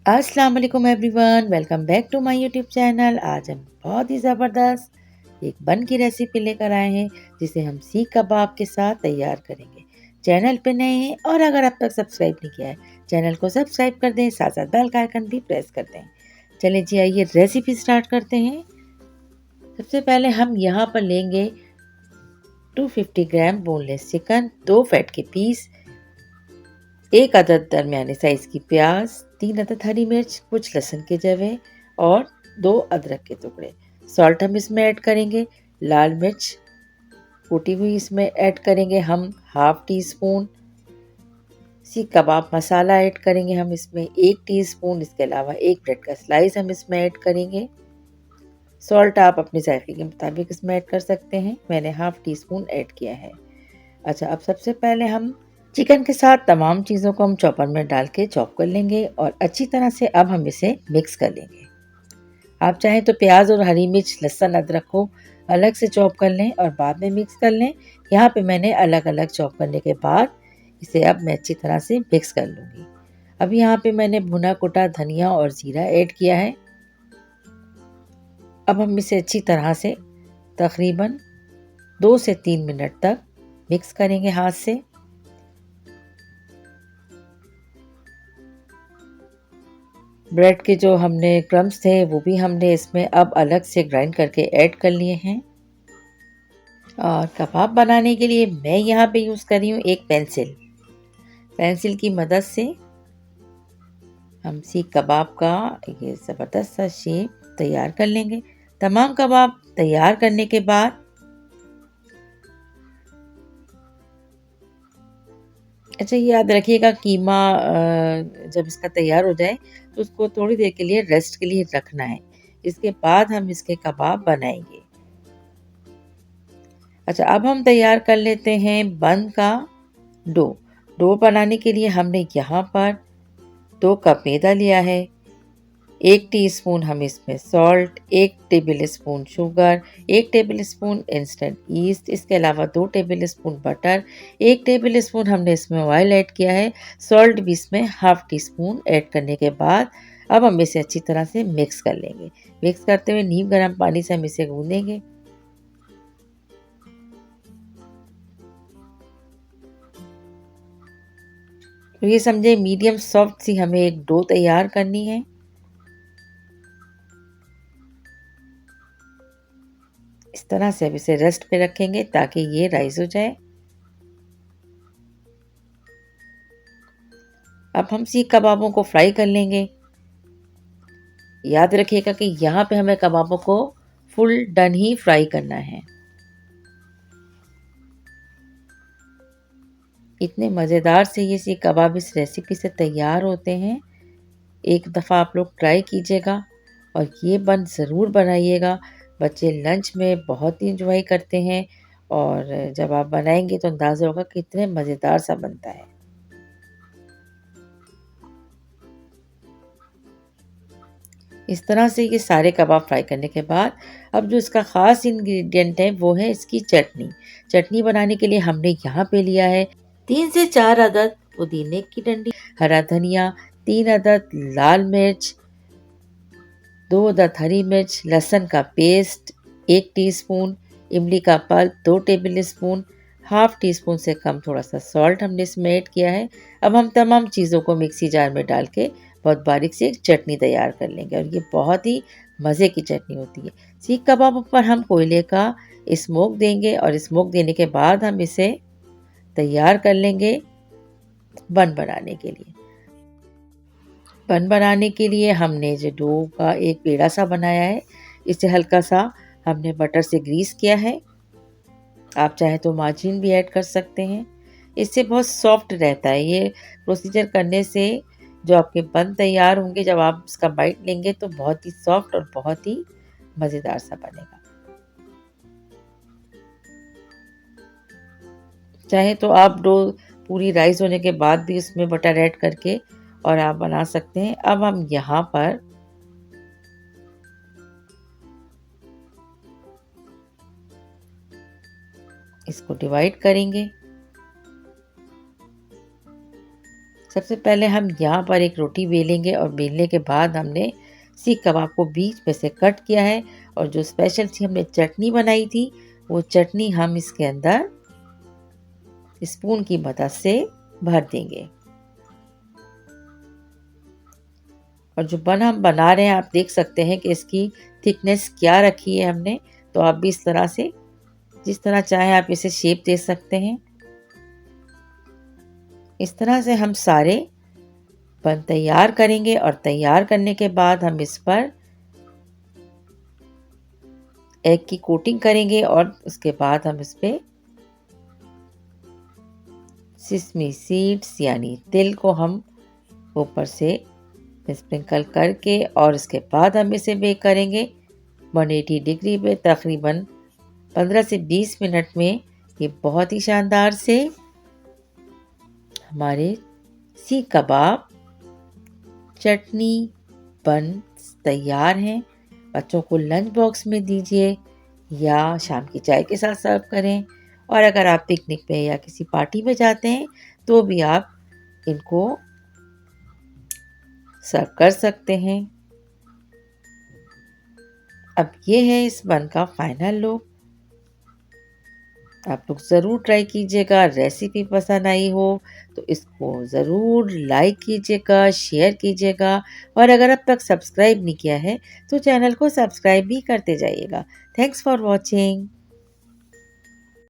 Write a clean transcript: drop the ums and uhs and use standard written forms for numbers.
अस्सलाम वालेकुम everyone, welcome back to my YouTube channel. आज हम बहुत ही ज़बरदस्त एक बन की रेसिपी लेकर आए हैं जिसे हम सीख कबाब के साथ तैयार करेंगे। चैनल पे नए हैं और अगर अब तक सब्सक्राइब नहीं किया है चैनल को सब्सक्राइब कर दें, साथ साथ बेल का आइकन भी प्रेस कर दें। चलिए जी, आइए रेसिपी स्टार्ट करते हैं। सबसे पहले हम यहाँ पर लेंगे 250 ग्राम बोनलेस चिकन, 2 फैट के पीस, एक अदद दरमियाने साइज की प्याज, 3 अदद हरी मिर्च, कुछ लहसुन के जवे और 2 अदरक के टुकड़े। सॉल्ट हम इसमें ऐड करेंगे। लाल मिर्च कुटी हुई इसमें ऐड करेंगे हम हाफ टी स्पून। सीख कबाब मसाला ऐड करेंगे हम इसमें 1 टीस्पून। इसके अलावा एक ब्रेड का स्लाइस हम इसमें ऐड करेंगे। सॉल्ट आप अपने जायके के मुताबिक इसमें ऐड कर सकते हैं, मैंने हाफ टी स्पून ऐड किया है। अच्छा, अब सबसे पहले हम चिकन के साथ तमाम चीज़ों को हम चॉपर में डाल के चॉप कर लेंगे और अच्छी तरह से अब हम इसे मिक्स कर लेंगे। आप चाहें तो प्याज और हरी मिर्च, लहसुन, अदरक को अलग से चॉप कर लें और बाद में मिक्स कर लें। यहाँ पे मैंने अलग अलग चॉप करने के बाद इसे अब मैं अच्छी तरह से मिक्स कर लूँगी। अब यहाँ पे मैंने भुना कुटा धनिया और ज़ीरा ऐड किया है। अब हम इसे अच्छी तरह से तकरीबन 2 से 3 मिनट तक मिक्स करेंगे हाथ से। ब्रेड के जो हमने क्रम्स थे वो भी हमने इसमें अब अलग से ग्राइंड करके ऐड कर लिए हैं। और कबाब बनाने के लिए मैं यहाँ पे यूज़ कर रही हूँ एक पेंसिल। पेंसिल की मदद से हम सीख कबाब का ये ज़बरदस्त सा शेप तैयार कर लेंगे। तमाम कबाब तैयार करने के बाद अच्छा, ये याद रखिएगा कीमा जब इसका तैयार हो जाए तो उसको थोड़ी देर के लिए रेस्ट के लिए रखना है। इसके बाद हम इसके कबाब बनाएंगे। अच्छा, अब हम तैयार कर लेते हैं बन का डो। डो बनाने के लिए हमने यहाँ पर 2 कप मैदा लिया है। 1 टीस्पून हम इसमें salt, 1 table spoon sugar, 1 table spoon instant east, इसके अलावा 2 table spoon butter, 1 table spoon हमने इसमें ऑयल ऐड किया है। सॉल्ट भी इसमें हाफ टी स्पून ऐड करने के बाद अब हम इसे अच्छी तरह से मिक्स कर लेंगे। मिक्स करते हुए नीम गर्म पानी से हम इसे गूंदेंगे। तो ये समझे मीडियम सॉफ्ट सी हमें एक डो तैयार करनी है। इस तरह से अब इसे रेस्ट पे रखेंगे ताकि ये राइज हो जाए। अब हम सीख कबाबों को फ्राई कर लेंगे। याद रखिएगा कि यहाँ पे हमें कबाबों को फुल डन ही फ्राई करना है। इतने मज़ेदार से ये सीख कबाब इस रेसिपी से तैयार होते हैं। एक दफ़ा आप लोग ट्राई कीजिएगा और ये बन ज़रूर बनाइएगा। बच्चे लंच में बहुत ही इंजॉय करते हैं और जब आप बनाएंगे तो अंदाज़ा होगा कि कितने मज़ेदार सा बनता है। इस तरह से ये सारे कबाब फ्राई करने के बाद अब जो इसका ख़ास इंग्रेडिएंट है वो है इसकी चटनी। चटनी बनाने के लिए हमने यहाँ पे लिया है 3 से 4 अदद पुदीने की डंडी, हरा धनिया, 3 अदद लाल मिर्च, 2 अदद हरी मिर्च, लहसुन का पेस्ट 1 टीस्पून, इमली का pulp 2 table spoon, half tea spoon से कम थोड़ा सा सॉल्ट हमने इसमें ऐड किया है। अब हम तमाम चीज़ों को मिक्सी जार में डाल के बहुत बारीक सी एक चटनी तैयार कर लेंगे और ये बहुत ही मज़े की चटनी होती है। सीख कबाब पर हम कोयले का स्मोक देंगे और स्मोक देने के बाद हम इसे तैयार कर लेंगे बन बनाने के लिए। बन बनाने के लिए हमने जो डो का एक पेड़ा सा बनाया है, इसे हल्का सा हमने बटर से ग्रीस किया है। आप चाहें तो मार्जिन भी ऐड कर सकते हैं। इससे बहुत सॉफ्ट रहता है। ये प्रोसीजर करने से जो आपके बन तैयार होंगे, जब आप इसका बाइट लेंगे तो बहुत ही सॉफ्ट और बहुत ही मज़ेदार सा बनेगा। चाहे तो आप डो पूरी राइस होने के बाद भी उसमें बटर ऐड करके और आप बना सकते हैं। अब हम यहाँ पर इसको डिवाइड करेंगे। सबसे पहले हम यहाँ पर एक रोटी बेलेंगे और बेलने के बाद हमने सीख कबाब को बीच में से कट किया है और जो स्पेशल सी हमने चटनी बनाई थी वो चटनी हम इसके अंदर स्पून की मदद से भर देंगे। और जो बन हम बना रहे हैं आप देख सकते हैं कि इसकी थिकनेस क्या रखी है हमने। तो आप भी इस तरह से जिस तरह चाहे आप इसे शेप दे सकते हैं। इस तरह से हम सारे बन तैयार करेंगे और तैयार करने के बाद हम इस पर एग की कोटिंग करेंगे और उसके बाद हम इस पे सिसमी सीड्स यानी तिल को हम ऊपर से स्प्रिंकल करके और इसके बाद हम इसे बेक करेंगे 180 डिग्री पे तकरीबन 15 से 20 मिनट में। ये बहुत ही शानदार से हमारे सीख कबाब चटनी बन तैयार हैं। बच्चों को लंच बॉक्स में दीजिए या शाम की चाय के साथ सर्व करें। और अगर आप पिकनिक पे या किसी पार्टी में जाते हैं तो भी आप इनको सर्व कर सकते हैं। अब ये है इस बन का फाइनल लुक। आप लोग ज़रूर ट्राई कीजिएगा। रेसिपी पसंद आई हो तो इसको ज़रूर लाइक कीजिएगा, शेयर कीजिएगा और अगर अब तक सब्सक्राइब नहीं किया है तो चैनल को सब्सक्राइब भी करते जाइएगा। Thanks for watching.